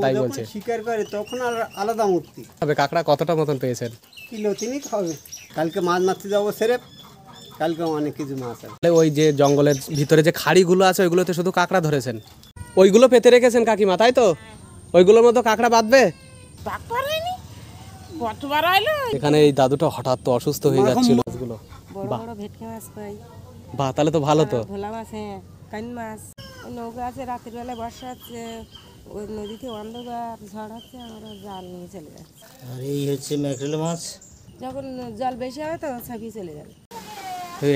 তাই বলছে। শিকার করে তখন আলাদা মূর্তি। তবে কাঁকড়া কতটা মতন পেয়েছেন? কিলো 3 হবে। কালকে মাছ মারতে যাবো সেরেপ, কালকে অনেক কিছু মাছ আছে। ওই যে জঙ্গলের ভিতরে যে খাড়িগুলো আছে ওইগুলোতে শুধু কাঁকড়া ধরেছেন, ওইগুলো পেতে রেখেছেন কাকিমা, তাই তো? ওইগুলোর মতো কাঁকড়া বাঁধবে? এখানে এই দাদুটা হঠাৎ তো অসুস্থ হয়ে যাচ্ছিল। মাছগুলো বড় বড় ভেটকি মাছ পাই। বাহ, তাহলে তো ভালো তো। ভোলা মাছ, হ্যাঁ, কান মাছ। ওই নৌকা আছে, রাতের বেলায় বর্ষা হচ্ছে, ওই নদীতে অন্ধকার, ঝড় হচ্ছে, আমরা জাল নিয়ে চলে যাচ্ছি। আর এই হচ্ছে ম্যাকরেল মাছ। যখন জল বেশি হবে তখন ছাপিয়ে চলে যাবে।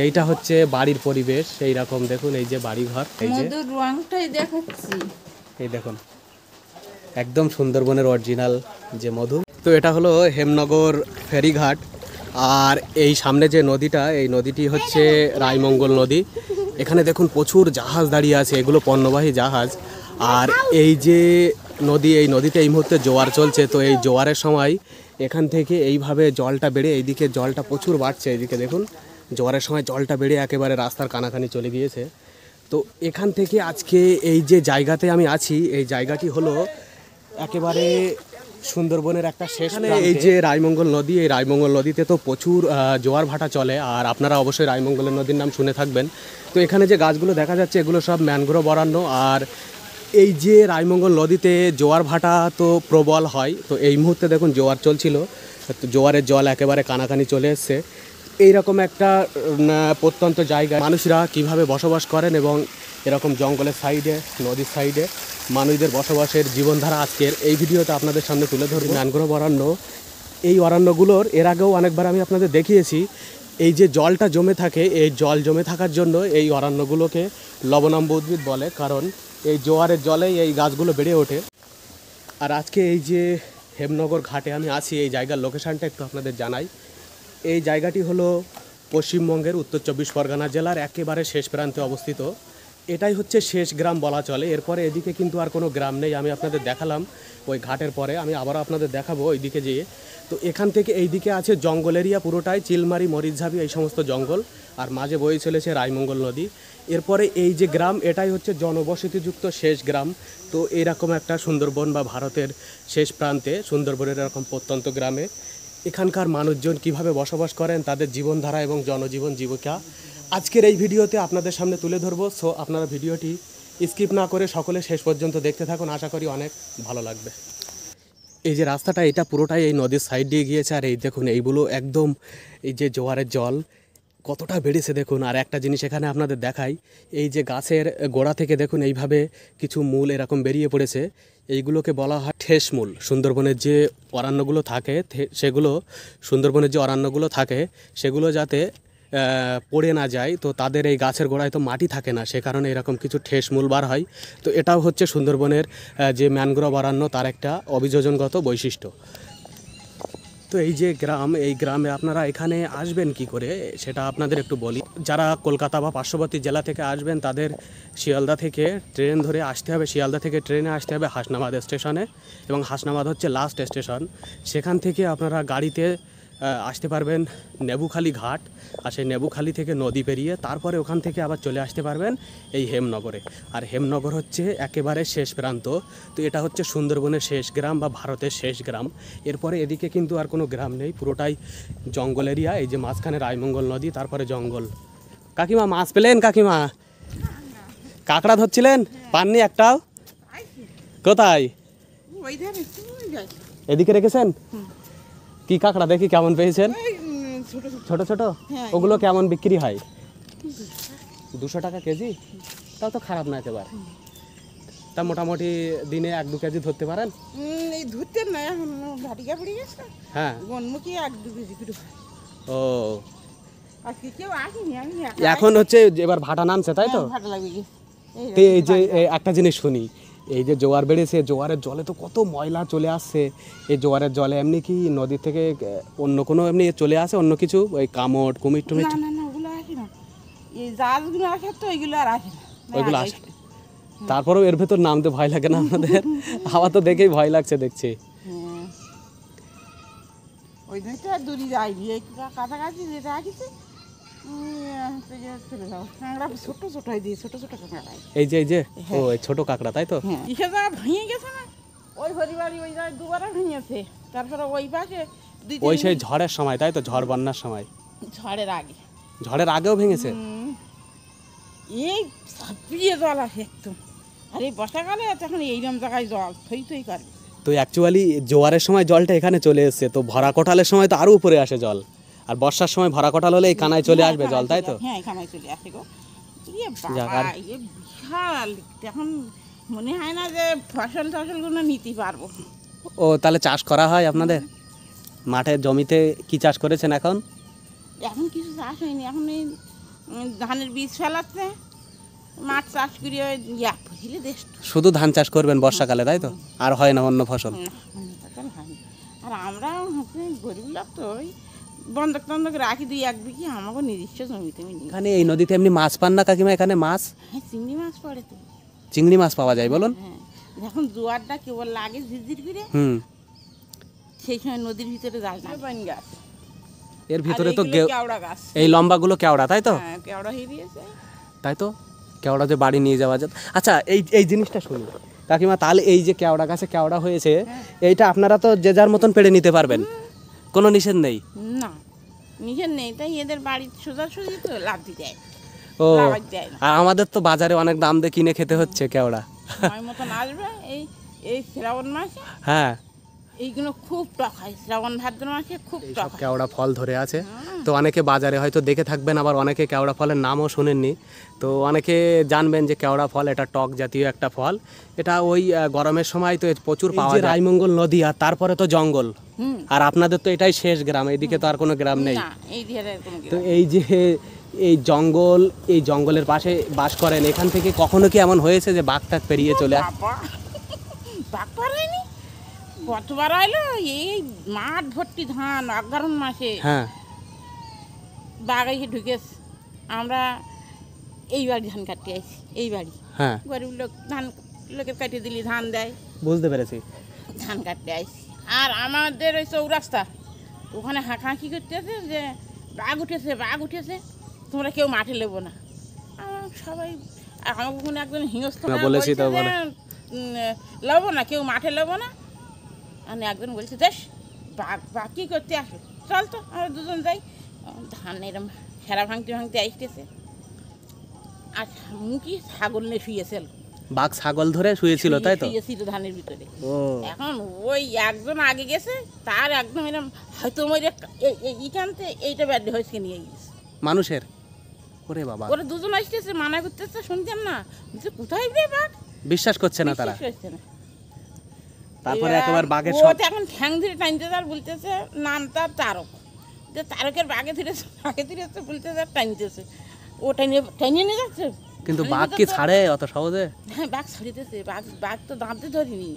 এইটা হচ্ছে বাড়ির পরিবেশ, এই রকম দেখুন, এই যে বাড়ি ঘর, এই যে মধুর রংটাই দেখাচ্ছি। এই দেখুন একদম সুন্দরবনের অরিজিনাল যে মধু। তো এটা হলো হেমনগর ফেরিঘাট, আর এই সামনে যে নদীটা, এই নদীটি হচ্ছে রায়মঙ্গল নদী। এখানে দেখুন প্রচুর জাহাজ দাঁড়িয়ে আছে, এগুলো পণ্যবাহী জাহাজ। আর এই যে নদী, এই নদীতে এই মুহূর্তে জোয়ার চলছে। তো এই জোয়ারের সময় এখান থেকে এইভাবে জলটা বেড়ে এইদিকে জলটা প্রচুর বাড়ছে। এইদিকে দেখুন জোয়ারের সময় জলটা বেড়ে একেবারে রাস্তার কানাকানি চলে গিয়েছে। তো এখান থেকে আজকে এই যে জায়গাতে আমি আছি, এই জায়গাটি হলো একেবারে সুন্দরবনের একটা শেষ। এই যে রায়মঙ্গল নদী, এই রায়মঙ্গল নদীতে তো প্রচুর জোয়ার ভাটা চলে, আর আপনারা অবশ্যই রায়মঙ্গলের নদীর নাম শুনে থাকবেন। তো এখানে যে গাছগুলো দেখা যাচ্ছে এগুলো সব ম্যানগ্রোভ অরণ্য। আর এই যে রায়মঙ্গল নদীতে জোয়ার ভাটা তো প্রবল হয়। তো এই মুহূর্তে দেখুন জোয়ার চলছিল, তো জোয়ারের জল একেবারে কানাকানি চলে এসছে। এইরকম একটা প্রত্যন্ত জায়গায় মানুষরা কিভাবে বসবাস করেন এবং এরকম জঙ্গলের সাইডে, নদীর সাইডে মানুষদের বসবাসের জীবনধারা আজকের এই ভিডিওতে আপনাদের সামনে তুলে ধরব। ম্যানগ্রোভ অরণ্য, এই অরণ্যগুলোর এর আগেও অনেকবার আমি আপনাদের দেখিয়েছি। এই যে জলটা জমে থাকে, এই জল জমে থাকার জন্য এই অরণ্যগুলোকে লবণাম্ব উদ্ভিদ বলে, কারণ এই জোয়ারের জলেই এই গাছগুলো বেড়ে ওঠে। আর আজকে এই যে হেমনগর ঘাটে আমি আছি, এই জায়গার লোকেশানটা একটু আপনাদের জানাই। এই জায়গাটি হলো পশ্চিমবঙ্গের উত্তর 24 পরগনা জেলার একেবারে শেষ প্রান্তে অবস্থিত। এটাই হচ্ছে শেষ গ্রাম বলা চলে। এরপরে এদিকে কিন্তু আর কোনো গ্রাম নেই। আমি আপনাদের দেখালাম ওই ঘাটের পরে, আমি আবারও আপনাদের দেখাবো ওইদিকে যেয়ে। তো এখান থেকে এইদিকে আছে জঙ্গল এরিয়া পুরোটাই, চিলমারি, মরিচঝাবি, এই সমস্ত জঙ্গল, আর মাঝে বয়ে চলেছে রায়মঙ্গল নদী। এরপরে এই যে গ্রাম, এটাই হচ্ছে জনবসতিযুক্ত শেষ গ্রাম। তো এরকম একটা সুন্দরবন বা ভারতের শেষ প্রান্তে সুন্দরবনের এরকম প্রত্যন্ত গ্রামে এখানকার মানুষজন কিভাবে বসবাস করেন, তাদের জীবনধারা এবং জনজীবন জীবিকা আজকের এই ভিডিওতে আপনাদের সামনে তুলে ধরবো। সো আপনারা ভিডিওটি স্কিপ না করে সকলে শেষ পর্যন্ত দেখতে থাকুন, আশা করি অনেক ভালো লাগবে। এই যে রাস্তাটা, এটা পুরোটাই এই নদীর সাইড দিয়ে গিয়েছে। আর এই দেখুন এইগুলো একদম, এই যে জোয়ারের জল কতটা বেড়েছে দেখুন। আর একটা জিনিস এখানে আপনাদের দেখাই, এই যে গাছের গোড়া থেকে দেখুন এইভাবে কিছু মূল এরকম বেরিয়ে পড়েছে, এইগুলোকে বলা হয় ঠেস মূল। সুন্দরবনের যে অরণ্যগুলো থাকে সেগুলো, সুন্দরবনের যে অরণ্যগুলো থাকে সেগুলো যাতে পড়ে না যায়, তো তাদের এই গাছের গোড়ায় তো মাটি থাকে না, সে কারণে এরকম কিছু ঠেস মূল বার হয়। তো এটাও হচ্ছে সুন্দরবনের যে ম্যানগ্রোভ অরণ্য তার একটা অভিযোজনগত বৈশিষ্ট্য। তো এই যে গ্রাম, এই গ্রামে আপনারা এখানে আসবেন কি করে সেটা আপনাদের একটু বলি। যারা কলকাতা বা পার্শ্ববর্তী জেলা থেকে আসবেন তাদের শিয়ালদা থেকে ট্রেন ধরে আসতে হবে। শিয়ালদা থেকে ট্রেনে আসতে হবে হাসনাবাদ স্টেশনে, এবং হাসনাবাদ হচ্ছে লাস্ট স্টেশন। সেখান থেকে আপনারা গাড়িতে আসতে পারবেন নেবুখালি ঘাট, আর সেই নেবুখালি থেকে নদী পেরিয়ে তারপরে ওখান থেকে আবার চলে আসতে পারবেন এই হেমনগরে। আর হেমনগর হচ্ছে একেবারে শেষ প্রান্ত। তো এটা হচ্ছে সুন্দরবনের শেষ গ্রাম বা ভারতের শেষ গ্রাম। এরপরে এদিকে কিন্তু আর কোনো গ্রাম নেই, পুরোটাই জঙ্গল এরিয়া। এই যে মাঝখানে রায়মঙ্গল নদী, তারপরে জঙ্গল। কাকিমা মাছ পেলেন? কাকিমা কাঁকড়া ধরছিলেন, পাননি একটাও? কোথায়? এদিকে রেখেছেন? কি কাঁকড়া দেখি কেমন পেয়েছেন? ছোট ছোট। ওগুলো কেমন বিক্রি হয়? 200 টাকা কেজি? তাও তো খারাপ না একেবারে। তা মোটামুটি দিনে 1-2 কেজি ধরতে পারেন? এই ধরতে না, এখন ভাটিকা পড়ে গেছে। হ্যাঁ, গনমুখী 1-2 কেজি করে। ও আজকে কেউ আসেনি, আমি এখন হচ্ছে এবার ভাটা নামছে, তাই তো? ভাটা লাগবে কি? তো এই যে একটা জিনিস শুনি, এই যে জোয়ার বেড়েছে, জোয়ারের জলে তো কত ময়লা চলে আসছে। এই জোয়ারের জলে এমনি কি নদী থেকে অন্য কোনো এমনি চলে আসে অন্য কিছু, ওই কামড়, কুমির টুমির? না না না, ওগুলো আসে না। এই জাহাজগুলো আসে তো ওইগুলো আর আসে না। ওইগুলো আসে। তারপরেও এর ভেতর নামতে ভয় লাগে না আপনাদের? আমার তো দেখেই ভয় লাগছে দেখছি। হ্যাঁ, ওই দিনটা দূরে যাইনি, এই কাছাকাছি যেটা আসছে চলে যাও। কাঁকড়া ছোট ছোট হয়ে দিয়ে, ছোট ছোট কাঁকড়া। এই যে ও এই ছোট কাঁকড়া, তাই তো? হ্যাঁ, ইসে যা ভেঙে গেছে না। ওই হরিবাড়ি ওই জায়গায় দুবারা ভেঙেছে, তারপরে ওই পাশে ওই সেই ঝড়ের সময় তাই তো, ঝড় বন্যার সময়? ঝড়ের আগে ঝড়ের আগেও ভেঙেছে? এই ছাপিয়ে জল আসে একদম। আর এই বর্ষাকালে তখন এইরকম জায়গায় জল থই থই করে। তো অ্যাকচুয়ালি জোয়ারের সময় জলটা এখানে চলে এসছে, তো ভরা কোটালের সময় তো আরো উপরে আসে জল, আর বর্ষার সময় ভরা কোটাল হলে এই কানায় চলে আসবে জল, তাই তো? হ্যাঁ এখানে চলে আসে গো। ইয়ে যাক, বাবা, আর- ইয়ে বিশাল। এখন মনে হয় না যে ফসল টসলগুলো নিতে পারবো। ও তাহলে চাষ করা হয় আপনাদের মাঠের জমিতে? কি চাষ করেছেন এখন? এখন কিছু চাষ হয়নি, এখন এই ধানের বীজ ফেলাচ্ছে, মাঠ চাষ করে ওই ইয়া বুঝলে দেশ শুধু ধান চাষ করবেন বর্ষাকালে, তাই তো? আর হয় না অন্য ফসল? ফসল হয়নি। আর আমরা হচ্ছে গরিব লোক, তো ওই বন্ধক টন্ধক রাখি 2-1 বিঘি আমাকে নিজস্ব জমিতে আমি নিই। এখানে এই নদীতে এমনি মাছ পান না কাকিমা? এখানে মাছ, হ্যাঁ চিংড়ি মাছ পড়ে তো। চিংড়ি মাছ পাওয়া যায় বলুন? হ্যাঁ যখন জোয়ারটা কেবল লাগে ঝিরঝির করে, হুম। সেই সময় নদীর ভিতরে যায় না পাইন গাছ। এর ভিতরে আর তো এইগুলো কেওড়া গাছ। এই লম্বাগুলো কেওড়া, তাই তো? হ্যাঁ কেওড়া হিরিয়েছে। তাই তো, কেওড়া যে বাড়ি নিয়ে যাওয়া যায়। আচ্ছা এই এই জিনিসটা শুনি কাকিমা, তাহলে এই যে কেওড়া গাছে কেওড়া হয়েছে, এইটা আপনারা তো যে যার মতন পেড়ে নিতে পারবেন, কোনো নিষেধ নেই? না নিজের নেই, তাই এদের বাড়ির সোজাসুজি তো লাভ দিতে দেয়, ও, লাভ দেয় না। আর আমাদের তো বাজারে অনেক দাম দিয়ে কিনে খেতে হচ্ছে কেওড়া। সময় মতন আসবে এই এই শ্রাবণ মাসে, হ্যাঁ, এইগুলো খুব টক হয়। শ্রাবণ ভাদ্র মাসে খুব সব টক হয়। কেওড়া ফল ধরে আছে। তো অনেকে বাজারে হয়তো দেখে থাকবেন, আবার অনেকে কেওড়া ফলের নামও শোনেননি। তো অনেকে জানবেন যে কেওড়া ফল এটা টক জাতীয় একটা ফল। এটা ওই গরমের সময় তো প্রচুর পাওয়া যায়। রায়মঙ্গল নদী আর তারপরে তো জঙ্গল, হুম। আর আপনাদের তো এটাই শেষ গ্রাম, এদিকে তো আর কোনো গ্রাম নেই। না এই দিয়ে কোনো তো এই যে এই জঙ্গল, এই জঙ্গলের পাশে বাস করেন, এখান থেকে কখনো কি এমন হয়েছে যে বাঘ টাক পেরিয়ে চলে আসে? বাবা বাঘ পার হয়নি, কতবার আইলো। এই মাঠ ভর্তি ধান অগ্রহণ মাসে হ্যাঁ, বাঘ এসে ঢুকেছে। আমরা এই বাড়ি ধান কাটতে আইছি, এই বাড়ি হ্যাঁ, গরিব লোক ধান, লোকের কাটিয়ে দিলি ধান দেয়, বুঝতে পেরেছি। ধান কাটতে আইছি। আর আমাদের ওই চৌরাস্তা ওখানে হাঁকাহাঁকি করতেছে যে বাঘ উঠেছে, বাঘ উঠেছে, তোমরা কেউ মাঠে নেবো না। সবাই আমার ওখানে একজন হিংস্র না, বলেছি তো বলে। লবো না, কেউ মাঠে নেবো না। আর একজন বলছে দেশ বাঘ, বাঘ কী করতে আসো, চল তো আমরা দুজন যাই। ধান এরম খেরা ভাঙতে ভাঙতে আসতেছে, আর মুখি ছাগল নিয়ে শুয়েছিল। বাঘ ছাগল ধরে শুয়েছিল, তাই তো? শুয়েছিল ধানের ভিতরে। ও, এখন ওই একজন আগে গেছে, তার একদম এরম হয়তো মরে এইখানতে এইটা ব্যাড হয়েছে নিয়ে গেছে মানুষের? ওরে বাবা, ওরা দুজন আসতেছে, মানা করতেছে, শুনছেন না, বলছে কোথায় রে বাঘ, বিশ্বাস করছে না তারা। বিশ্বাস করছে না। তারপরে এবার একেবারে বাঘের ও সব তো এখন ঠ্যাং ধরে টানতে তার বলতেছে নাম তার তারক, যে তারকের বাঘে ধরেছে, বাঘে ধরেছে বলতেছে আর টানতেছে, ও টানিয়ে নিয়ে যাচ্ছে। কিন্তু ধানের বাঘ ভিতর কি তো- ছাড়ে অত সহজে? হ্যাঁ বাঘ ছাড়িতেছে, বাঘ বাঘ তো দাঁতে ধরিনি,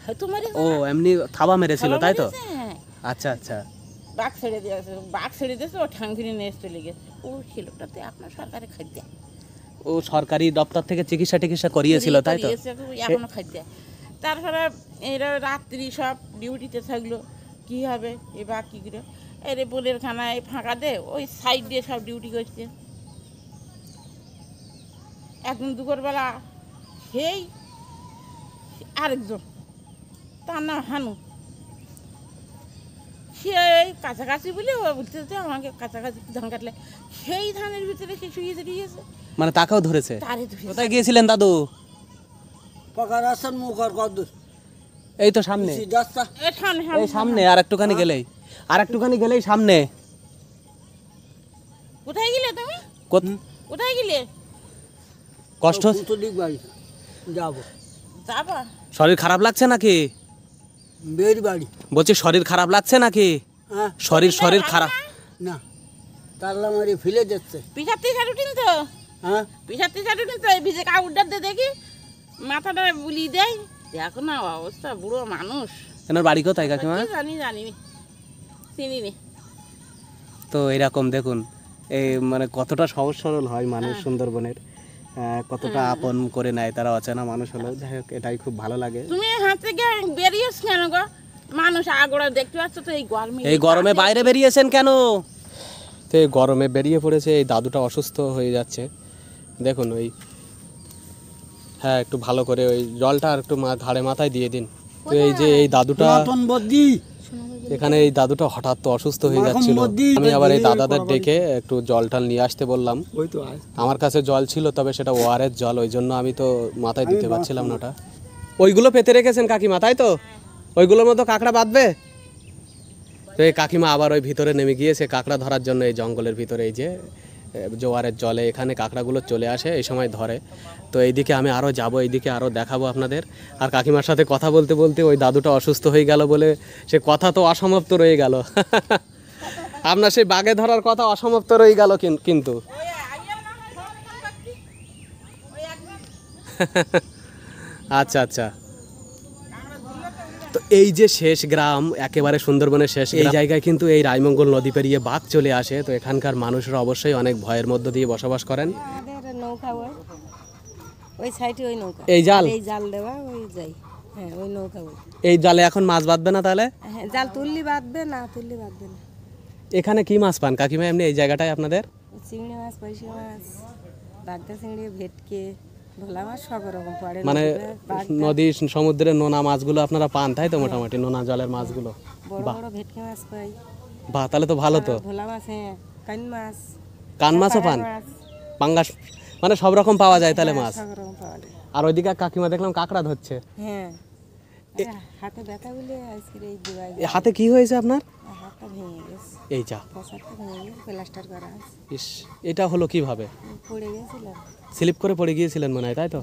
হয়তো মারে ও এমনি থাবা মেরেছিল, তাই তো? হ্যাঁ আচ্ছা আচ্ছা। বাঘ ছেড়ে দিয়েছে, বাঘ ছেড়ে দিয়েছে, ও ঠ্যাং ধরে নিয়ে চলে গেছে। ও ছেলেটাতে আপনার সরকারে খাদ্য ও সরকারি দপ্তর থেকে চিকিৎসা করিয়েছিল, তাই তো? এখনো খাদ্য। তারপরে এরা রাত্রি সব ডিউটিতে থাকলো, কি হবে এ বাঘ কী করে এর বোলের খানায় ফাঁকা দে, ওই সাইড দিয়ে সব ডিউটি করছে। একদিন দুপুরবেলা সেই আরেকজন, তার নাম হানু, সেই কাছাকাছি বলে ও বলতেছে আমাকে কাছাকাছি ধান কাটলে, সেই ধানের ভিতরে সে শুয়ে দিয়েছে, মানে তাকেও ধরেছে? তারে ধরে কোথায় গিয়েছিলেন দাদু? পাকা রাস্তার মুখ আর কত এই তো সামনে, রাস্তা এই সামনে আর একটুখানি গেলেই সামনে। কোথায় গেলে তুমি, কোথায় গেলে? কষ্ট দিক বাড়ি যাবো, যাবা? শরীর খারাপ লাগছে নাকি? বের বাড়ি। বলছি শরীর খারাপ লাগছে নাকি? হ্যাঁ শরীর খারাপ? না, তাল্লা মারি ফেলে যাচ্ছে। পিসার টিসার উঠিন তো, হ্যাঁ পিসার টিসার উঠিন তো, এই ভিজে কাউডার দিয়ে দেখি মাথাটা বুলি দেয়, দেখো না অবস্থা, বুড়ো মানুষ। এনার বাড়ি কোথায় কাকিমা? জানি চিনি নি। তো এরকম দেখুন, এই মানে কতটা সহজ সরল হয় মানুষ সুন্দরবনের, কতটা আপন করে নেয় তারা, অচেনা মানুষ হলেও। যাই হোক, এটাই খুব ভালো লাগে। তুমি হাত থেকে বেরিয়েছ কেন গো? মানুষ আগোড়া দেখতে পাচ্ছ তো, এই গরমে বাইরে বেরিয়েছেন কেন? তো এই গরমে বেরিয়ে পড়েছে, এই দাদুটা অসুস্থ হয়ে যাচ্ছে দেখুন। ওই হ্যাঁ, একটু ভালো করে ওই জলটা আর একটু ঘাড়ে মাথায় দিয়ে দিন। তো এই যে এই দাদুটা, পুরাতন বদ্যি এখানে এই দাদুটা হঠাৎ তো অসুস্থ হয়ে যাচ্ছিল, আমি আবার এই দাদাদের ডেকে একটু জল টল নিয়ে আসতে বললাম। ওই তো আয়। আমার কাছে জল ছিল, তবে সেটা ওয়ারের জল, ওই জন্য আমি তো মাথায় দিতে পারছিলাম না ওটা। ওইগুলো পেতে রেখেছেন কাকিমা, তাই তো? ওইগুলোর মতো কাঁকড়া বাঁধবে? তো এই কাকিমা আবার ওই ভিতরে নেমে গিয়েছে কাঁকড়া ধরার জন্য। এই জঙ্গলের ভিতরে এই যে জোয়ারের জলে এখানে কাঁকড়াগুলো চলে আসে, এই সময় ধরে। তো এইদিকে আমি আরও যাব, এইদিকে আরও দেখাবো আপনাদের। আর কাকিমার সাথে কথা বলতে বলতে ওই দাদুটা অসুস্থ হয়ে গেল বলে সে কথা তো অসমাপ্ত রয়ে গেল। আপনার সেই বাঘে ধরার কথা অসমাপ্ত রয়ে গেল কিন্তু। আচ্ছা আচ্ছা। তো এই যে শেষ গ্রাম, একেবারে সুন্দরবনের শেষ, এই জায়গায় কিন্তু এই রায়মঙ্গল নদী পেরিয়ে বাঘ চলে আসে। তো এখানকার মানুষরা অবশ্যই অনেক ভয়ের মধ্য দিয়ে বসবাস করেন। আমাদের নৌকা ওই সাইডে, ওই নৌকা, এই জাল, এই জাল দেওয়া, ওই যাই। হ্যাঁ, ওই নৌকা ওই। এই জালে এখন মাছ বাঁধবে না তাহলে? হ্যাঁ, জাল তুললি বাঁধবে, না তুললি বাঁধবে না। এখানে কি মাছ পান কাকিমা এমনি এই জায়গাটায় আপনাদের? চিংড়ি মাছ, পয়সা মাছ, বাগদা চিংড়ি, ভেটকে, ভোলা মাছ, সব রকম পড়ে। মানে নদী সমুদ্রের নোনা মাছগুলো আপনারা পান, তাই তো? মোটামুটি নোনা জলের মাছগুলো। বড় বড় ভেটকি মাছ পাই। বাহ, তাহলে তো ভালো তো। ভোলা মাছ, হ্যাঁ, কান মাছ, কান মাছও পান, মাছ, পাঙ্গাস, মানে সব রকম পাওয়া যায় তাহলে মাছ। সব রকম পাওয়া যায়। আর ওইদিকে কাকিমা দেখলাম কাঁকড়া ধরছে। হ্যাঁ, হাতে ব্যথা বলে আজকের এই দিবাই। হাতে কি হয়েছে আপনার? হাতটা ভেঙে গেছে, এই যা, পশারটা ভেঙে গেছে, প্লাস্টার করা আছে। ইস, এটা হলো কিভাবে? পড়ে গেছিলাম, স্লিপ করে পড়ে গিয়েছিলেন মনে হয়, তাই তো?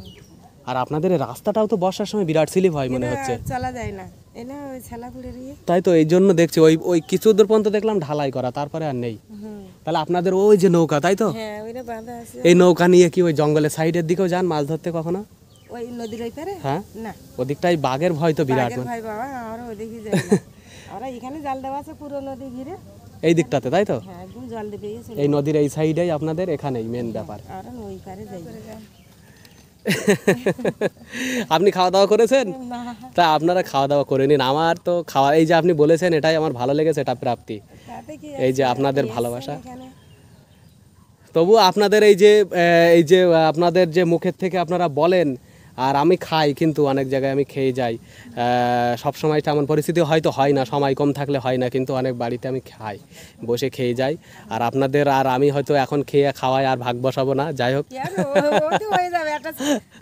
আর আপনাদের এই রাস্তাটাও তো বর্ষার সময় বিরাট স্লিপ হয় মনে হচ্ছে। চলা যায় না, এনে ওই ছেলা পড়ে দিয়ে। তাই তো, এই জন্য দেখছি ওই ওই কিছু দূর পর্যন্ত দেখলাম ঢালাই করা, তারপরে আর নেই। তাহলে আপনাদের ওই যে নৌকা, তাই তো? হ্যাঁ, ওইটা বাঁধা আছে। এই নৌকা নিয়ে কি ওই জঙ্গলের সাইডের দিকেও যান মাছ ধরতে কখনো? ওই নদীর ওই পারে? হ্যাঁ, না, ওদিকটাই বাঘের ভয় তো বিরাট। বাঘের ভাই বাবা, আমরা ওদিকে যাই না। আমরা এখানে জাল দেওয়া আছে পুরো নদী ঘিরে। এই দিকটাতে, তাই তো? হ্যাঁ, একদম জল দিয়ে পেয়েছে। এই নদীর এই সাইডেই আপনাদের, এখানেই মেন ব্যাপার। আমরা ওই পারে যাই। আপনি খাওয়া দাওয়া করেছেন? না, তা আপনারা খাওয়া দাওয়া করে নিন। আমার তো খাওয়া, এই যে আপনি বলেছেন, এটাই আমার ভালো লেগেছে, এটা প্রাপ্তি। তাতে কি এই যে আছে, আপনাদের এসছেন ভালোবাসা। এখানে। তবু আপনাদের এই যে আপনাদের যে মুখের থেকে আপনারা বলেন, আর আমি খাই, কিন্তু অনেক জায়গায় আমি খেয়ে যাই। সব সময় তেমন পরিস্থিতি হয়তো হয় না, সময় কম থাকলে হয় না, কিন্তু অনেক বাড়িতে আমি খাই, বসে খেয়ে যাই। আর আপনাদের আর আমি হয়তো এখন খেয়ে খাওয়াই আর ভাগ বসাবো না, যাই হোক। কেন? ও তো হয়ে যাবে।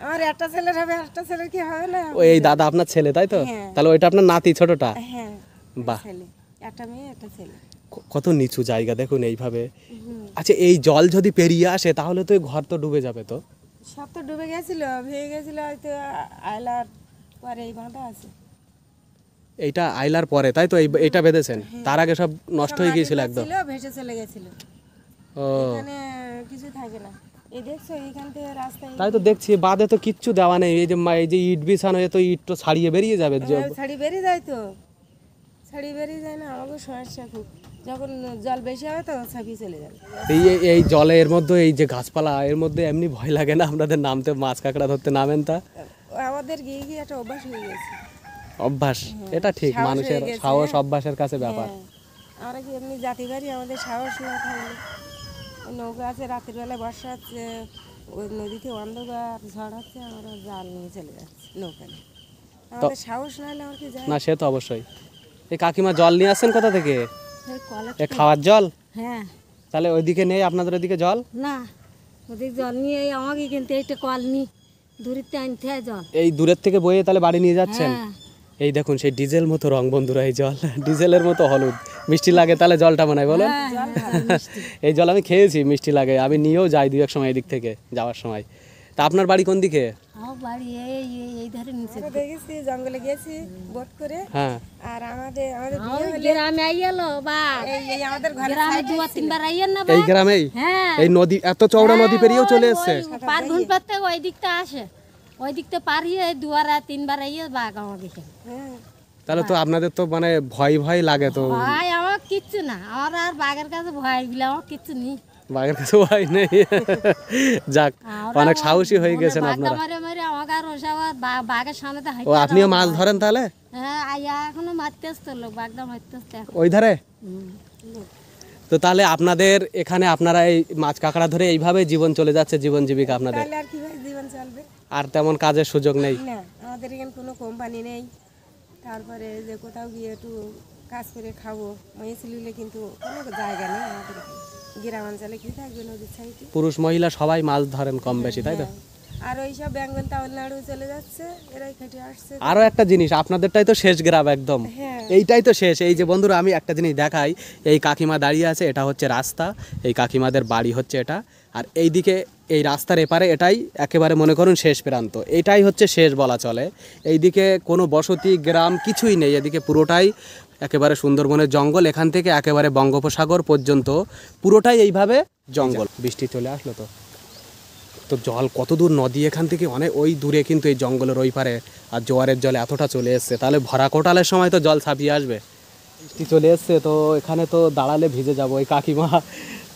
আমার একটা ছেলের হবে, একটা ছেলের কি হবে না? এই দাদা আপনার ছেলে, তাই তো? হ্যাঁ। তাহলে ওইটা আপনার নাতি, ছোটটা? হ্যাঁ, বাহ, ছেলে, একটা মেয়ে, একটা ছেলে। কত নিচু জায়গা দেখুন এইভাবে। আচ্ছা, এই জল যদি পেরিয়ে আসে তাহলে তো এই ঘর তো ডুবে যাবে তো? সব তো ডুবে গেছিল, ভেঙে গেছিল, হয়তো আয়লার পরে এই বাঁধা আছে। এইটা আইলার পরে, তাই তো? এইটা বেঁধেছেন, তার আগে সব নষ্ট হয়ে গিয়েছিল একদম। ছিল, ভেসে চলে গেছিল। ও, এখানে কিছু থাকে না। এই দেখছো, এইখান থেকে রাস্তায় তাই তো দেখছি, বাদে তো কিচ্ছু দেওয়া নেই। এই যে ইট বিছানো, তো ইট তো ছাড়িয়ে বেরিয়ে যাবে। ছাড়ি বেরিয়ে যায়, তো ছাড়ি বেরিয়ে যায় না। আমাকে সমস্যা খুব, যখন জল বেশি হবে তখন ছাপিয়ে চলে যাবে। এই জলে, এর মধ্যে এই যে গাছপালা, এর মধ্যে এমনি ভয় লাগে না আপনাদের নামতে, মাছ কাঁকড়া ধরতে নামেন? তা আমাদের গিয়ে গিয়ে একটা অভ্যাস হয়ে গেছে। অভ্যাস, এটা ঠিক, সাহস মানুষের হয়ে গেছে, সাহস অভ্যাসের কাছে ব্যাপার। হ্যাঁ, আমরা কি এমনি জাতি বাড়ি, আমাদের সাহস না থাকলে। ওই নৌকা আছে, রাতের বেলায় বর্ষা হচ্ছে, ওই নদীতে অন্ধকার, ঝড় হচ্ছে, আমরা জাল নিয়ে চলে যাচ্ছি নৌকা নিয়ে। আমাদের সাহস না হলে আমার কি যায়? না, সে তো অবশ্যই। এই কাকিমা জল নিয়ে আসছেন কোথা থেকে? ওই কলে। এ খাওয়ার জল? হ্যাঁ, তাহলে ওইদিকে নেই আপনাদের ওইদিকে জল? না, ওদের জল নিয়ে আমাকে কিন্তু এইটা কল নি দূরিতে আনতে হয় জল। এই দূরের থেকে বয়ে তাহলে বাড়ি নিয়ে যাচ্ছেন? হ্যাঁ, এই দেখুন, সেই ডিজেল মতো রং বন্ধুরা, এই জল ডিজেলের মতো হলুদ, মিষ্টি লাগে তাহলে জলটা মনে হয়, বলেন? এই জল আমি খেয়েছি, মিষ্টি লাগে, আমি নিয়েও যাই দুই এক সময় এদিক থেকে যাওয়ার সময়। তা আপনার বাড়ি কোন দিকে? আমার বাড়ি এই ধারে নিচে। দেখেছি, জঙ্গলে গেছি বোট করে। হ্যাঁ, আর আমাদের বিয়ে হলে গ্রামে আইয়ালো বা এই আমাদের ঘরে গ্রামে দুবার তিনবার আইয়েন না। এই গ্রামেই? হ্যাঁ, এই নদী, এত চওড়া নদী পেরিয়েও চলে এসছে? পার ঘুন পাতে ওই দিকটা আসে, ওই দিকটা পারিয়ে দুবার তিনবার আইয়ে বাঘ আমাকে। হ্যাঁ, তাহলে তো আপনাদের তো মানে ভয় ভয় লাগে তো? ভাই আমার কিচ্ছু না, আমার আর বাঘের কাছে ভয় গুলো আমার কিচ্ছু নেই। বাঘের কাছে ভয় নেই? যাক, অনেক সাহসী হয়ে গেছেন আপনারা। মারে মারে আমাকে আর ওসব বাঘের সামনে তো ও, আপনিও মাছ ধরেন তাহলে? হ্যাঁ, আইয়া এখনো মারতে আসতো লোক, বাঘদা মারতে আসতো। ওই ধারে? তো তাহলে আপনাদের এখানে আপনারা এই মাছ কাঁকড়া ধরে এইভাবে জীবন চলে যাচ্ছে, জীবন জীবিকা আপনাদের? আর কিভাবে জীবন চলবে? আর তেমন কাজের সুযোগ নেই? না, আমাদের এখানে কোনো কোম্পানি নেই, তারপরে যে কোথাও গিয়ে একটু কাজ করে খাবো মেয়ে ছেলে কিন্তু কোনো জায়গা নেই আমাদের এখানে। গ্রামাঞ্চলে কি থাকবে নদীর সাইডে? পুরুষ মহিলা সবাই মাছ ধরেন কম বেশি, তাই তো? হ্যাঁ। আর ওই সব বেঙ্গল তামিলনাড়ু চলে যাচ্ছে, এরাই খেটে আসছে। আরও একটা জিনিস, আপনাদেরটাই তো শেষ গ্রাম একদম, হ্যাঁ। এইটাই তো শেষ। এই যে বন্ধুরা আমি একটা জিনিস দেখাই, এই কাকিমা দাঁড়িয়ে আছে, এটা হচ্ছে রাস্তা, এই কাকিমাদের বাড়ি হচ্ছে এটা। আর এইদিকে এই রাস্তার এপারে এটাই একেবারে মনে করুন শেষ প্রান্ত, এটাই হচ্ছে শেষ বলা চলে। এইদিকে কোনো বসতি গ্রাম কিছুই নেই, এদিকে পুরোটাই একেবারে সুন্দরবনের জঙ্গল। এখান থেকে একেবারে বঙ্গোপসাগর পর্যন্ত পুরোটাই এইভাবে জঙ্গল। বৃষ্টি চলে আসলো তো তো জল কত দূর, নদী এখান থেকে অনেক ওই দূরে, কিন্তু এই জঙ্গলের ওই পারে। আর জোয়ারের জল এতটা চলে এসছে, তাহলে ভরা কোটালের সময় তো জল ছাপিয়ে আসবে। বৃষ্টি চলে এসছে তো এখানে তো দাঁড়ালে ভিজে যাব। ওই কাকিমা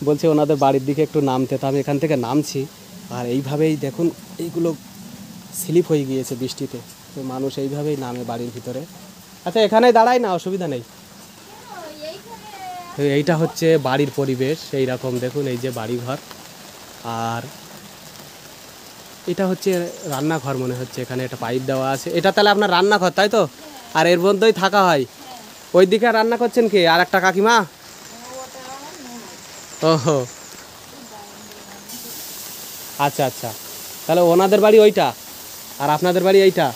বলছে ওনাদের বাড়ির দিকে একটু নামতে, তো আমি এখান থেকে নামছি। আর এইভাবেই দেখুন এইগুলো স্লিপ হয়ে গিয়েছে বৃষ্টিতে, তো মানুষ এইভাবেই নামে বাড়ির ভিতরে। আচ্ছা এখানেই দাঁড়াই না, অসুবিধা নেই। তো এইটা হচ্ছে বাড়ির পরিবেশ, এই রকম দেখুন এই যে বাড়িঘর। আর এটা হচ্ছে রান্নাঘর মনে হচ্ছে, এখানে একটা পাইপ দেওয়া আছে। এটা তাহলে আপনার রান্নাঘর, তাই তো? আর এর মধ্যেই থাকা হয়। ওই দিকে রান্না করছেন কি আর একটা কাকিমা? ওহো, আচ্ছা আচ্ছা, তাহলে ওনাদের বাড়ি ওইটা আর আপনাদের বাড়ি এইটা।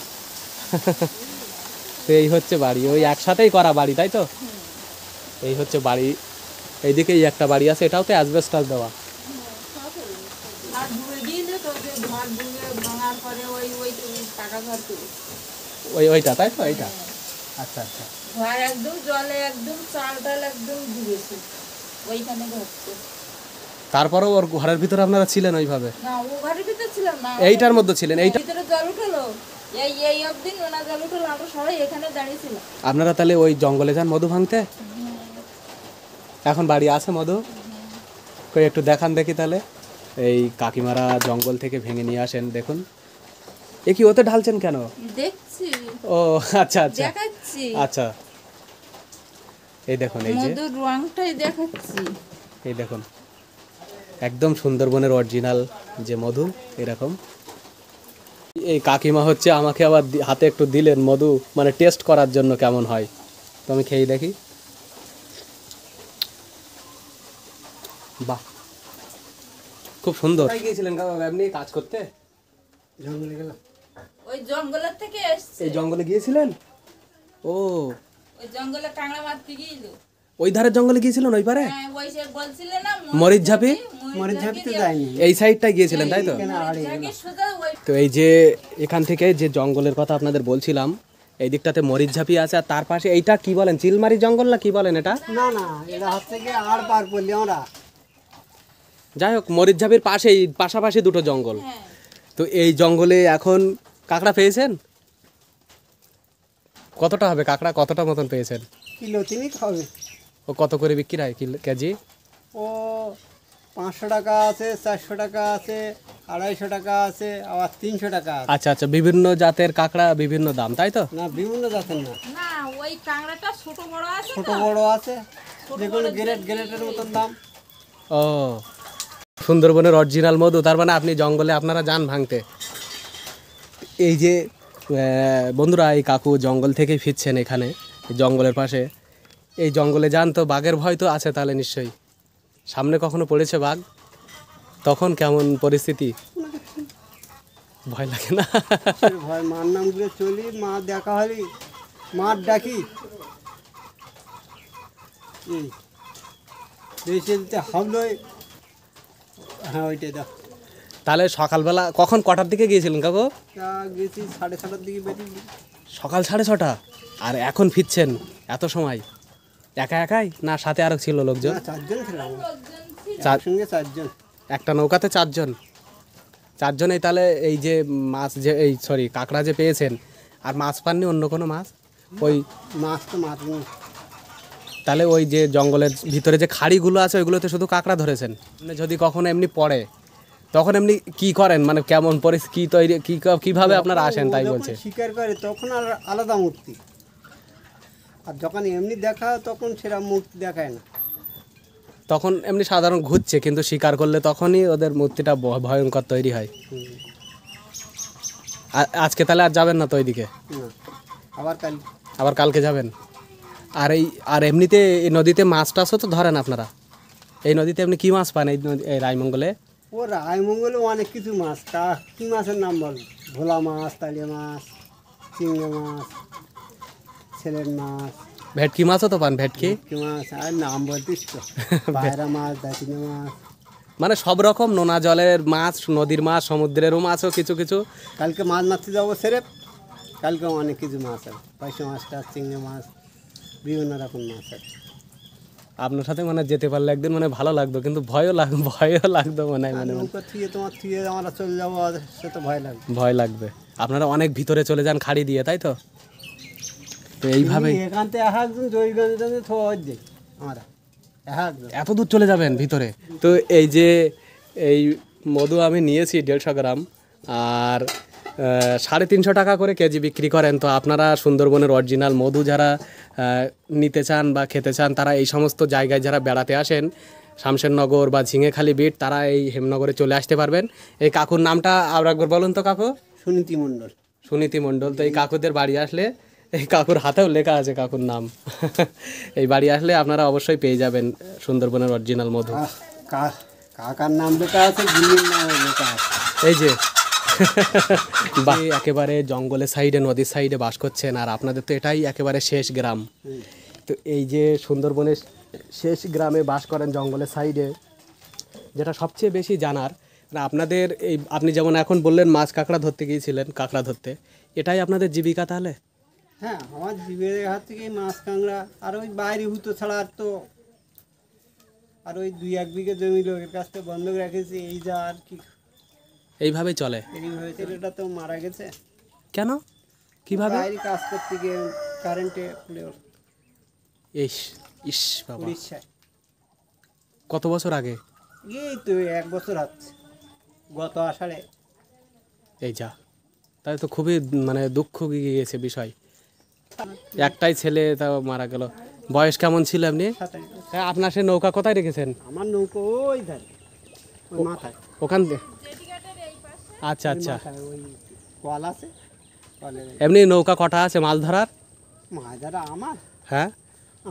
তো এই হচ্ছে বাড়ি, ওই একসাথেই করা বাড়ি, তাই তো? এই হচ্ছে বাড়ি। এইদিকেই একটা বাড়ি আছে, এটাও তো অ্যাসবেস্টস দেওয়া। ওইটা তাই তো, এইটা। আচ্ছা আচ্ছা, ঘর একদম জলে একদম চাল টাল একদম ডুবেছে, ওইখানে ঘরছে। তারপরেও ওর ঘরের ভিতরে আপনারা ছিলেন ওইভাবে? না, ও ঘরের ভিতরে ছিলাম না, এইটার মধ্যে ছিলেন? এইটা ভিতরে জল উঠলো, এই অবধি নোনা জল উঠলো, আমরা সবাই এখানে দাঁড়িয়েছিলাম। আপনারা তাহলে ওই জঙ্গলে যান মধু ভাঙতে? এখন বাড়ি আছে মধু? কই একটু দেখান দেখি তাহলে। এই কাকিমারা জঙ্গল থেকে ভেঙে নিয়ে আসেন, দেখুন। এ কি ওতে ঢালছেন কেন? দেখছি, ও আচ্ছা আচ্ছা দেখাচ্ছি, আচ্ছা। এই দেখুন, এই যে মধুর রংটাই দেখাচ্ছি। এই দেখুন একদম সুন্দরবনের অরিজিনাল যে মধু, এরকম। এই কাকিমা হচ্ছে আমাকে আবার হাতে একটু দিলেন মধু, মানে টেস্ট করার জন্য কেমন হয়। তো আমি খেয়ে দেখি। বাহ, খুব সুন্দর। গিয়েছিলেন এমনি কাজ করতে? জঙ্গলে গেলাম। ওই জঙ্গলের থেকে এসছে, এই জঙ্গলে গিয়েছিলেন? ও, ওই জঙ্গলে কাঁকড়া মারতে গিয়েছিল। ওই ধারের জঙ্গলে গিয়েছিলেন ওই পারে? হ্যাঁ, ওই সে বলছিলে না মরিচঝাপি? মরিচঝাপিতে যায়নি, এই সাইডটাই গিয়েছিলেন তাই তো? মরিচঝাপি সোজা ওই তো এই যে এখান থেকে যে জঙ্গলের কথা আপনাদের বলছিলাম, এই দিকটাতে মরিচঝাপি আছে, আর তার পাশে এইটা কি বলেন, চিলমারি জঙ্গল না কি বলেন এটা? না না, এটা হচ্ছে কি আর পার করলি আমরা। যাই হোক, মরিচঝাপির পাশেই, পাশাপাশি দুটো জঙ্গল। হ্যাঁ। তো এই জঙ্গলে এখন কাঁকড়া পেয়েছেন? কতটা হবে কাঁকড়া, কতটা মতন পেয়েছেন? কিলো 3 হবে। ও কত করে বিক্রি হয় কেজি? ও 500 টাকা আছে, 400 টাকা আছে, 250 টাকা আছে, আবার 300 টাকা আছে। আচ্ছা আচ্ছা, বিভিন্ন জাতের কাঁকড়া বিভিন্ন দাম, তাই তো? না, বিভিন্ন জাতের না, না, ওই কাঁকড়াটা ছোট বড় আছে ছোট তো। বড় আছে, যেগুলো গ্রেটের মতন দাম। ও, সুন্দরবনের অরিজিনাল মধু, তার মানে আপনি জঙ্গলে আপনারা যান ভাঙতে। এই যে বন্ধুরা, এই কাকু জঙ্গল থেকেই ফিরছেন এখানে, জঙ্গলের পাশে। এই জঙ্গলে যান তো, বাঘের ভয় তো আছে তাহলে নিশ্চয়ই? সামনে কখনো পড়েছে বাঘ? তখন কেমন পরিস্থিতি? ভয় লাগে না? ভয়, মার নাম করে চলি, মা দেখা হলি, মার ডাকি, এই বেশি দিতে হাবলোই। হ্যাঁ, ওইটাই দাও। তাহলে সকালবেলা কখন, কটার দিকে গিয়েছিলেন কাকু? তা গেছি 6:30টার দিকে বেরিয়ে। সকাল 6:30? আর এখন ফিরছেন এত সময় একা একাই, না সাথে আরও ছিল লোকজন? না, 4 জন ছিলাম, চার- সঙ্গে 4 জন। একটা নৌকাতে 4 জন? 4 জনেই তাহলে এই যে মাছ যে, এই সরি কাঁকড়া যে পেয়েছেন, আর মাছ পাননি অন্য কোনো মাছ? ওই মাছ তো মারিনি। তাহলে ওই যে জঙ্গলের ভিতরে যে খাড়িগুলো আছে ওইগুলোতে শুধু কাঁকড়া ধরেছেন? মানে যদি কখনো এমনি পড়ে তখন এমনি কি করেন, মানে কেমন পরিস্থিতি তৈরি, কিভাবে আপনারা আসেন তাই যখন বলছে? শিকার করে তখন আর আলাদা মূর্তি, আর যখন এমনি দেখা হয় তখন সেরা মূর্তি দেখায় না। তখন এমনি সাধারণ ঘুরছে, কিন্তু শিকার করলে তখনই ওদের মূর্তিটা ভয়ঙ্কর তৈরি হয়। আজকে তাহলে আর যাবেন না তো ওইদিকে? না, আবার কাল। আবার কালকে যাবেন। আর এমনিতে এই নদীতে মাছ টাছও তো ধরেন আপনারা? এই নদীতে আপনি কী মাছ পান এই রায়মঙ্গলে? ও রায়মঙ্গলে অনেক কিছু মাছ, তা কী মাছের নাম বল? ভোলা মাছ, তালিয়া মাছ, চিংড়ি মাছ, ছেলের মাছ, ভেটকি মাছও তো পান? ভেটকি কি মাছ আর নাম বলতিস তো, বাইরা মাছ, দাঁতিনি মাছ। মানে সব রকম নোনা জলের মাছ, নদীর মাছ, সমুদ্রেরও মাছও কিছু কিছু। কালকে মাছ মারতে যাবো সেরেপ, কালকে অনেক কিছু মাছ আছে, পয়সা মাছটা, চিংড়ি মাছ, বিভিন্ন রকম মাছ আছে। আপনার সাথে মানে যেতে পারলে একদিন মানে ভালো লাগতো, কিন্তু ভয়ও লাগতো মানে আর মানে নৌকা থুয়ে তোমার থুয়ে আমরা চলে যাবো, আর সে তো ভয় লাগবে। ভয় লাগবে। আপনারা অনেক ভিতরে চলে যান খাড়ি দিয়ে, তাই তো? তো এইভাবেই এখান থেকে একজন জয়গঞ্জ থোয়া হচ্ছে আমরা একজন। এত দূর চলে যাবেন ভিতরে? তো এই যে এই মধু আমি নিয়েছি 150 গ্রাম, আর 350 টাকা করে কেজি বিক্রি করেন। তো আপনারা সুন্দরবনের অরিজিনাল মধু যারা নিতে চান বা খেতে চান, তারা এই সমস্ত জায়গায় যারা বেড়াতে আসেন, শামশেরনগর বা ঝিঙেখালি বিট, তারা এই হেমনগরে চলে আসতে পারবেন। এই কাকুর নামটা আর একবার বলুন তো কাকু। সুনীতি মণ্ডল। সুনীতি মণ্ডল। তো এই কাকুদের বাড়ি আসলে, এই কাকুর হাতেও লেখা আছে কাকুর নাম। এই বাড়ি আসলে আপনারা অবশ্যই পেয়ে যাবেন সুন্দরবনের অরিজিনাল মধু। কাকার নাম লেখা আছে, গুলির নাম লেখা আছে। এই যে একেবারে জঙ্গলের সাইডে, নদীর সাইডে বাস করছেন, আর আপনাদের তো এটাই একেবারে শেষ গ্রাম। তো এই যে সুন্দরবনের শেষ গ্রামে বাস করেন জঙ্গলের সাইডে, যেটা সবচেয়ে বেশি জানার আপনাদের এই, আপনি যেমন এখন বললেন মাছ কাঁকড়া ধরতে গিয়েছিলেন, কাঁকড়া ধরতে, এটাই আপনাদের জীবিকা তাহলে? হ্যাঁ, আমার জীবের হাত থেকে মাছ কাঁকড়া, আর ওই বাইরে হুতো ছাড়া আর তো, আর ওই 2-1 বিঘে জমি লোকের কাছ থেকে বন্ধক রেখেছি, এই যা আর কি। এইভাবেই চলে? এইভাবে ছেলেটা তো মারা গেছে। কেন, কিভাবে? বাইরে কাজ করতে গিয়ে কারেন্টে পুড়ে ইস ইস বাবা, উড়িষ্যায়। কত বছর আগে? এই তো 1 বছর হচ্ছে, গত আষাঢ়ে। এই যা, তাই তো খুবই মানে দুঃখ গিয়েছে বিষয়। একটাই ছেলে তাও মারা গেল। বয়স কেমন ছিল আপনি? 27 বছর। হ্যাঁ, আপনার সে নৌকা কোথায় রেখেছেন? আমার নৌকো ওই ধারে, ওই মাথায়। ওখান থেকে? আচ্ছা আচ্ছা। মাথায় ওই কল আছে, কলের এমনি নৌকা কটা আছে মাছ ধরার? মাছ ধরা আমার, হ্যাঁ।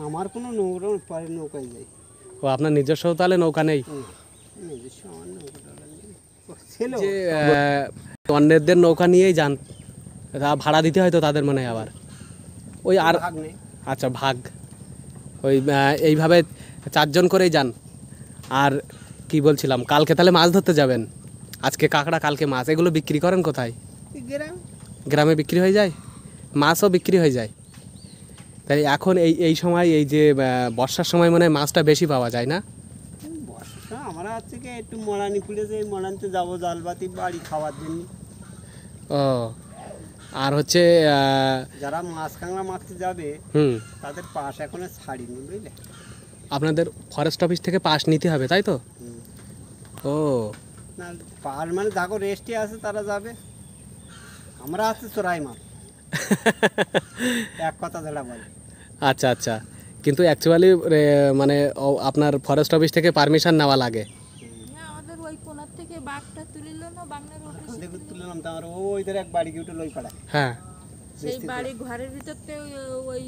আমার কোনো নৌকা পরে নৌকায় যাই। ও, আপনার নিজস্ব তাহলে নৌকা নেই? নিজস্ব আমার নৌকাটা নেই। ও, ছিল। যে অন্যদের নৌকা নিয়েই যান, তা ভাড়া দিতে হয় তো তাদের মনে হয় আবার ওই আর? ভাগ নেই। আচ্ছা, ভাগ। ওই এইভাবে 4 জন করেই যান। আর কি বলছিলাম, কালকে তাহলে মাছ ধরতে যাবেন? আজকে কাঁকড়া, কালকে মাছ, এগুলো বিক্রি করেন কোথায়? গ্রাম। গ্রামে বিক্রি হয়ে যায়? মাছও বিক্রি হয়ে যায়? তাই এখন এই সময়, এই যে বর্ষার সময় মনে হয় মাছটা বেশি পাওয়া যায় না? বর্ষা আমরা হচ্ছে কি একটু মরানি পুড়েছে, এই মরানিতে যাবো জালবাতি বাড়ি খাওয়ার জন্য। ও, আর হচ্ছে যারা মাছ কাঁকড়া মারতে যাবে তাদের পাশ এখনো ছাড়িনি, বুঝলে? আপনাদের ফরেস্ট অফিস থেকে পাস নিতে হবে, তাই তো? ও, না, পার মানে যাকে রেস্টে আছে তারা যাবে, আমরা আছি চোরাই মাছ। এক কথা যেটা বলে। আচ্ছা আচ্ছা। কিন্তু অ্যাকচুয়ালি মানে আপনার ফরেস্ট অফিস থেকে পারমিশন নেওয়া লাগে? আমাদের ওই কোনার থেকে বাঘটা তুলিল না, বাংলার অফিস দেখে তুললাম তো আমরা ওই ধারে এক বাড়ি উঠে লই পাড়ায়। হ্যাঁ। সেই বাড়ি ঘরের ভিতরতে ওই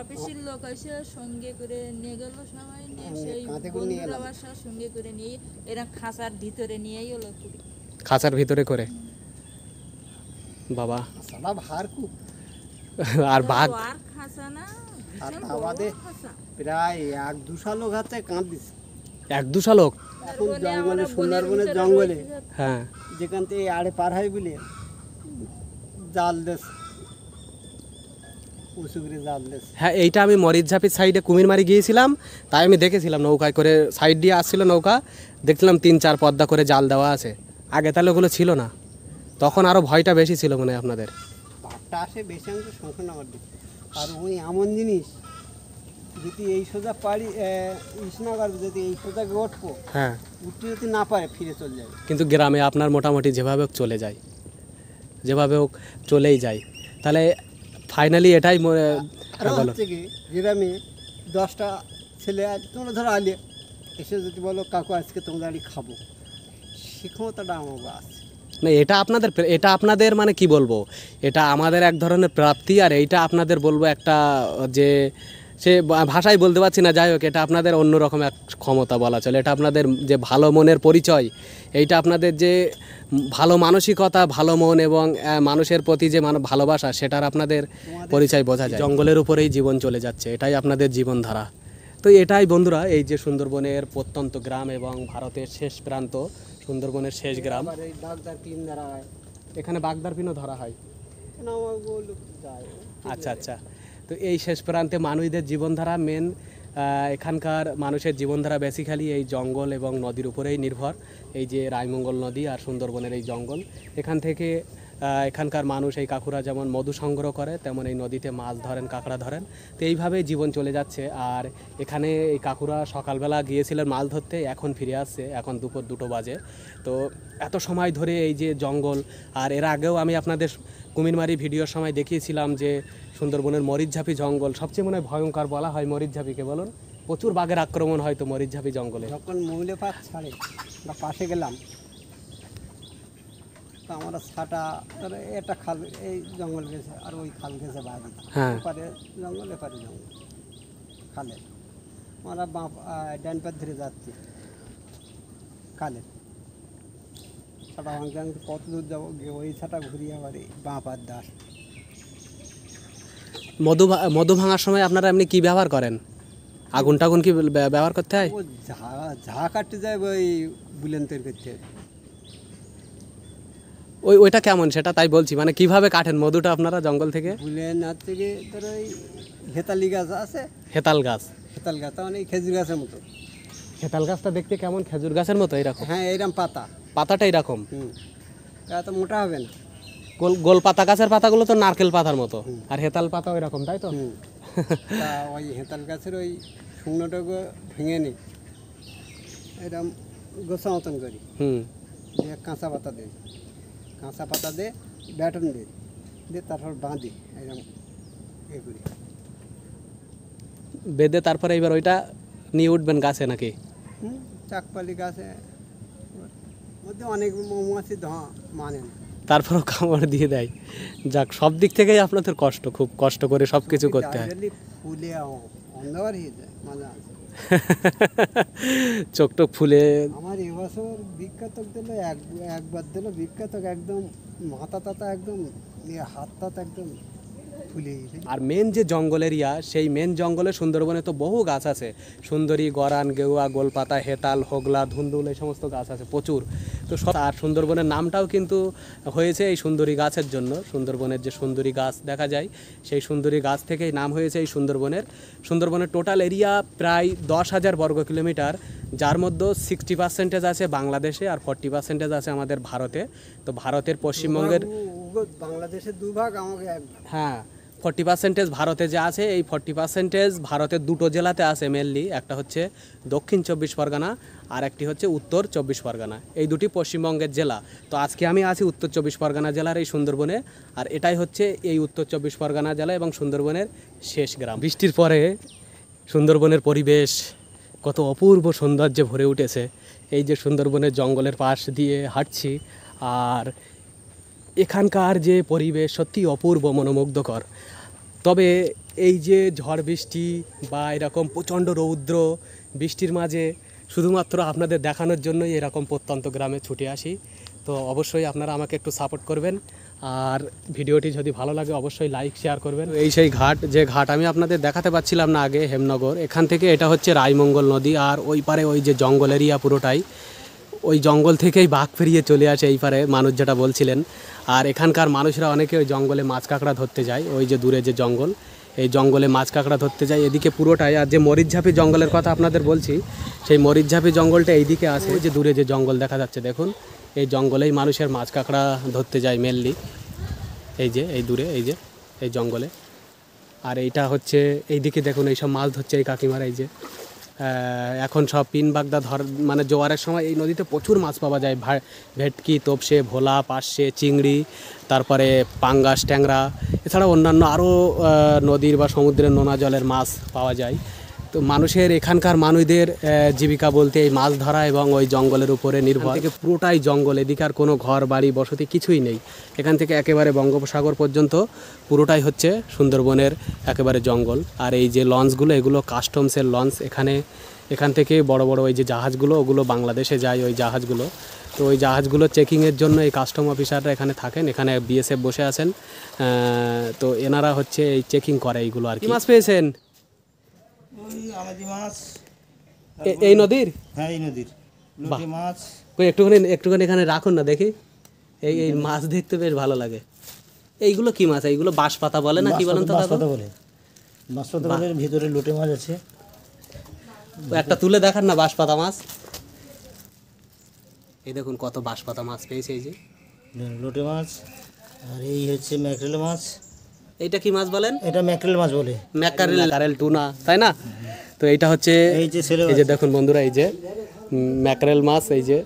অফিসের লোক এসে সঙ্গে করে নিয়ে গেল, সবাই নিয়ে সেই বন্ধুরা বাসা সঙ্গে করে নিয়ে এরা খাঁচার ভিতরে নিয়েই হলো পুরি। খাঁচার ভিতরে করে? বাবা, সালা ভার খুব। আর বাঘ? আর খাঁচা না, আর আমাদের প্রায় 1-200 লোক আছে কাঁদ দিচ্ছে। 1-200 লোক? এখন জঙ্গলে, সুন্দরবনের জঙ্গলে, হ্যাঁ, যেখান থেকে আড়ে পার হয় বলে জাল দেশ, উঁচু করে জাল দেশ। হ্যাঁ, এইটা আমি মরিচঝাপির সাইডে কুমিরমারি গিয়েছিলাম, তাই আমি দেখেছিলাম নৌকায় করে সাইড দিয়ে আসছিল নৌকা, দেখলাম 3-4 পদ্মা করে জাল দেওয়া আছে। আগে তাহলে ওগুলো ছিল না, তখন আরও ভয়টা বেশি ছিল মনে হয় আপনাদের। ভাবটা আসে বেশি অংশ শঙ্করনগর দিকে। আর ওই এমন জিনিস, যদি এই সোজা পারি ইসনগর, যদি এই সোজা উঠবো, হ্যাঁ, উঠতে যদি না পারে ফিরে চলে যাবে। কিন্তু গ্রামে আপনার মোটামুটি যেভাবে হোক চলে যায়, যেভাবে হোক চলেই যায়। তাহলে ফাইনালি এটাই আর হচ্ছে কি, গ্রামে 10টা ছেলে তোমরা ধরো আলে এসে যদি বলো কাকু আজকে তোমরা আড়ি খাবো, সে ক্ষমতাটা আমার আছে। না এটা আপনাদের মানে কি বলবো, এটা আমাদের এক ধরনের প্রাপ্তি, আর এইটা আপনাদের বলবো একটা যে সে ভাষায় বলতে পারছি না, যাই হোক এটা আপনাদের অন্যরকম এক ক্ষমতা বলা চলে। এটা আপনাদের যে ভালো মনের পরিচয়, এইটা আপনাদের যে ভালো মানসিকতা, ভালো মন এবং মানুষের প্রতি যে ভালোবাসা, সেটার আপনাদের পরিচয় বোঝা যায়। জঙ্গলের উপরেই জীবন চলে যাচ্ছে, এটাই আপনাদের জীবনধারা। তো এটাই বন্ধুরা, এই যে সুন্দরবনের প্রত্যন্ত গ্রাম এবং ভারতের শেষ প্রান্ত সুন্দরবনের শেষ গ্রাম। আবার এই বাগদার পিন ধরা হয়, এখানে বাগদার পিনও ধরা হয়। কেন আমার বললো যায় আচ্ছা আচ্ছা। তো এই শেষ প্রান্তে মানুষদের জীবনধারা মেন, এখানকার মানুষের জীবনধারা বেসিক্যালি এই জঙ্গল এবং নদীর উপরেই নির্ভর। এই যে রায়মঙ্গল নদী আর সুন্দরবনের এই জঙ্গল, এখান থেকে এখানকার মানুষ, এই কাকুরা যেমন মধু সংগ্রহ করে, তেমন এই নদীতে মাছ ধরেন, কাঁকড়া ধরেন। তো এইভাবেই জীবন চলে যাচ্ছে। আর এখানে এই কাকুরা সকালবেলা গিয়েছিলেন মাছ ধরতে, এখন ফিরে আসছে, এখন দুপুর 2টো বাজে। তো এত সময় ধরে এই যে জঙ্গল, আর এর আগেও আমি আপনাদের কুমিরমারি ভিডিওর সময় দেখিয়েছিলাম যে সুন্দরবনের মরিচঝাপি জঙ্গল সবচেয়ে মনে হয় ভয়ঙ্কর বলা হয় মরিচঝাপিকে, বলুন। প্রচুর বাঘের আক্রমণ হয়তো মরিচঝাপি জঙ্গলে। যখন মৌলে পাত ছাড়ে বা পাশে গেলাম, তো আমরা ছাটা ধরে এটা খাল, এই জঙ্গল গেছে আর ওই খাল গেছে বাড়ি, হ্যাঁ। এপারে জঙ্গল এপারে জঙ্গল খালে, আমরা ডান পাত ধরে যাচ্ছি খালে, ছাটা ভাঙতে ভাঙতে কত দূর যাবো, গিয়ে ওই ছাটা ঘুরিয়ে আবার এই বাঁ পাত দাস। মধু ভাঙার সময় আপনারা এমনি কি ব্যবহার করেন? আগুন টাগুন কি ব্যবহার করতে হয়? ও ঝা কাটতে যায় ওই বুলেন তৈরি করতে হয়। ওইটা কেমন সেটা তাই বলছি, মানে কিভাবে কাটেন মধুটা আপনারা জঙ্গল থেকে? বুলেন আর থেকে ধরো ওই হেতালি গাছ আছে, হেতাল গাছ। হেতাল গাছ মানে এই খেজুর গাছের মতো। হেতাল গাছটা দেখতে কেমন? খেজুর গাছের মতো এরকম? হ্যাঁ এইরকম পাতা, পাতাটা এরকম এত মোটা হবে না। গোল গোল পাতা, গাছের পাতাগুলো তো নারকেল পাতার মতো, আর হেতাল পাতা ওই রকম, তাই তো? তা ওই হেতাল গাছের ওই শুকনোটাকে ভেঙে নিই, এরকম গোসা মতন করি, দিয়ে কাঁচা পাতা দিই, কাঁচা পাতা দিয়ে ব্যাটন দিই, দিয়ে তারপর বাঁধি এরকম এ করি, বেঁধে তারপরে এবার ওইটা নিয়ে উঠবেন গাছে নাকি? চাকপালি গাছে মধ্যে অনেক মৌমাছি মানে না, তারপরও কামড় দিয়ে দেয়। যাক, সব দিক থেকেই আপনাদের কষ্ট, খুব কষ্ট করে সব কিছু করতে হয়। ফুলে অন্ধকার হয়ে যায় মাঝে মাঝে। চোখ টোক ফুলে। আমার এবছর বিখ্যাতক দিল, একবার দিল বিখ্যাতক, একদম মাথা তাতা একদম, হাত তাতা একদম ফুলে গেছে। আর মেন যে জঙ্গল এরিয়া, সেই মেন জঙ্গলে সুন্দরবনে তো বহু গাছ আছে, সুন্দরী, গরান, গেওয়া, গোলপাতা, হেতাল, হোগলা, ধুন্দুল, এই সমস্ত গাছ আছে প্রচুর। তো আর সুন্দরবনের নামটাও কিন্তু হয়েছে এই সুন্দরী গাছের জন্য। সুন্দরবনের যে সুন্দরী গাছ দেখা যায়, সেই সুন্দরী গাছ থেকেই নাম হয়েছে এই সুন্দরবনের। সুন্দরবনের টোটাল এরিয়া প্রায় 10,000 বর্গ কিলোমিটার, যার মধ্যে 60% আছে বাংলাদেশে আর 40% আছে আমাদের ভারতে। তো ভারতের পশ্চিমবঙ্গের, বাংলাদেশের দুভাগ, আমাকে এক ভাগ। হ্যাঁ, 40% ভারতে যা আছে, এই 40% ভারতের 2টো জেলাতে আছে মেনলি। একটা হচ্ছে দক্ষিণ 24 পরগনা আর একটি হচ্ছে উত্তর 24 পরগনা। এই দুটি পশ্চিমবঙ্গের জেলা। তো আজকে আমি আছি উত্তর 24 পরগনা জেলার এই সুন্দরবনে, আর এটাই হচ্ছে এই উত্তর 24 পরগনা জেলা এবং সুন্দরবনের শেষ গ্রাম। বৃষ্টির পরে সুন্দরবনের পরিবেশ কত অপূর্ব সৌন্দর্যে ভরে উঠেছে। এই যে সুন্দরবনের জঙ্গলের পাশ দিয়ে হাঁটছি, আর এখানকার যে পরিবেশ সত্যি অপূর্ব, মনোমুগ্ধকর। তবে এই যে ঝড় বৃষ্টি বা এরকম প্রচণ্ড রৌদ্র বৃষ্টির মাঝে শুধুমাত্র আপনাদের দেখানোর জন্যই এরকম প্রত্যন্ত গ্রামে ছুটে আসি। তো অবশ্যই আপনারা আমাকে একটু সাপোর্ট করবেন, আর ভিডিওটি যদি ভালো লাগে অবশ্যই লাইক শেয়ার করবেন। এই সেই ঘাট, যে ঘাট আমি আপনাদের দেখাতে পাচ্ছিলাম না আগে, হেমনগর, এখান থেকে এটা হচ্ছে রায়মঙ্গল নদী। আর ওই পারে ওই যে জঙ্গল এরিয়া পুরোটাই, ওই জঙ্গল থেকেই বাঘ ফিরিয়ে চলে আসে এই পারে, মানুষ যেটা বলছিলেন। আর এখানকার মানুষরা অনেকে ওই জঙ্গলে মাছ কাঁকড়া ধরতে যায়, ওই যে দূরে যে জঙ্গল, এই জঙ্গলে মাছ কাঁকড়া ধরতে যায় এদিকে পুরোটাই। আর যে মরিচঝাপি জঙ্গলের কথা আপনাদের বলছি, সেই মরিচঝাপি জঙ্গলটা এইদিকে আছে, ওই যে দূরে যে জঙ্গল দেখা যাচ্ছে দেখুন, এই জঙ্গলেই মানুষের মাছ কাঁকড়া ধরতে যায় মেনলি। এই যে এই দূরে এই যে এই জঙ্গলে। আর এইটা হচ্ছে এইদিকে দেখুন, এইসব মাছ ধরছে এই কাকিমারা। এই যে এখন সব পিন বাগদা মানে জোয়ারের সময় এই নদীতে প্রচুর মাছ পাওয়া যায়, ভেটকি, তোপসে, ভোলা, পার্শে, চিংড়ি, তারপরে পাঙ্গাস, ট্যাংরা, এছাড়া অন্যান্য আরও নদীর বা সমুদ্রের নোনা জলের মাছ পাওয়া যায়। তো তো মানুষের এখানকার মানুষদের জীবিকা বলতে এই মাছ ধরা এবং ওই জঙ্গলের উপরে নির্ভর থেকে পুরোটাই জঙ্গল, এদিকে আর কোনো ঘর বাড়ি বসতি কিছুই নেই। এখান থেকে একেবারে বঙ্গোপসাগর পর্যন্ত পুরোটাই হচ্ছে সুন্দরবনের একেবারে জঙ্গল। আর এই যে লঞ্চগুলো এগুলো কাস্টমসের লঞ্চ, এখান থেকে বড় বড় ওই যে জাহাজগুলো ওগুলো বাংলাদেশে যায় ওই জাহাজগুলো। তো ওই জাহাজগুলো চেকিংয়ের জন্য এই কাস্টম অফিসাররা এখানে থাকেন, এখানে বিএসএফ বসে আছেন। তো এনারা হচ্ছে এই চেকিং করে এইগুলো আর কি। মাছ পেয়েছেন ওই আমাদের মাছ, এই নদীর? হ্যাঁ এই নদীর লোটে মাছ। কই একটুখানি এখানে রাখুন না দেখি। এই মাছ দেখতে বেশ ভালো লাগে। এইগুলো কি মাছ? এইগুলো বাঁশপাতা বলে না কি বলেন তো? বাঁশপাতা বলে, বাঁশপাতা বলে। ভিতরে লোটে মাছ আছে। একটা তুলে দেখান না বাঁশপাতা মাছ। এই দেখুন কত বাঁশপাতা মাছ পেয়েছে এই যে লোটে মাছ। আর এই হচ্ছে ম্যাকরেল মাছ। এইটা কি মাছ বলেন? এটা ম্যাকরেল মাছ বলে, ম্যাকারেল টুনা, তাই না? তো এইটা হচ্ছে এই যে দেখুন বন্ধুরা, এই যে ম্যাকারেল মাছ, এই যে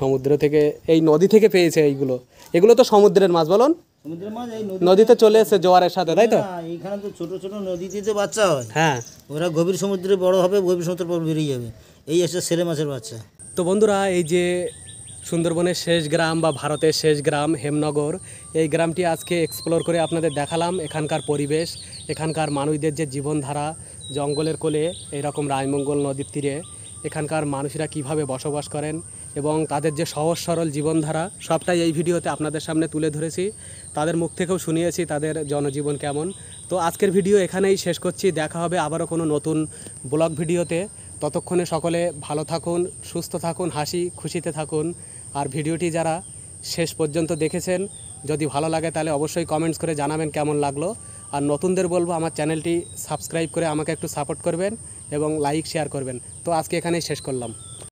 সমুদ্র থেকে এই নদী থেকে পেয়েছে। এগুলো তো সমুদ্রের মাছ বলুন। সমুদ্রের মাছ এই নদীতে চলে এসেছে জোয়ারের সাথে, তাই তো? এইখানে তো ছোট ছোট নদীতে যে বাচ্চা হয়, হ্যাঁ, ওরা গভীর সমুদ্রে বড় হবে, গভীর সমুদ্রের পর বেরিয়ে যাবে। এই হচ্ছে ছেলে মাছের বাচ্চা। তো বন্ধুরা, এই যে সুন্দরবনের শেষ গ্রাম বা ভারতের শেষ গ্রাম হেমনগর, এই গ্রামটি আজকে এক্সপ্লোর করে আপনাদের দেখালাম। এখানকার পরিবেশ, এখানকার মানুষদের যে জীবনধারা, জঙ্গলের কোলে এইরকম রায়মঙ্গল নদীর তীরে এখানকার মানুষেরা কিভাবে বসবাস করেন এবং তাদের যে সহজ সরল জীবনধারা, সবটাই এই ভিডিওতে আপনাদের সামনে তুলে ধরেছি। তাদের মুখ থেকেও শুনিয়েছি তাদের জনজীবন কেমন। তো আজকের ভিডিও এখানেই শেষ করছি। দেখা হবে আবারও কোনো নতুন ব্লগ ভিডিওতে। ততক্ষণে সকলে ভালো থাকুন, সুস্থ থাকুন, হাসি খুশিতে থাকুন। আর ভিডিওটি যারা শেষ পর্যন্ত দেখেছেন, যদি ভালো লাগে তাহলে অবশ্যই কমেন্টস করে জানাবেন কেমন লাগলো। আর নতুনদের বলবো আমার চ্যানেলটি সাবস্ক্রাইব করে আমাকে একটু সাপোর্ট করবেন এবং লাইক শেয়ার করবেন। তো আজকে এখানেই শেষ করলাম।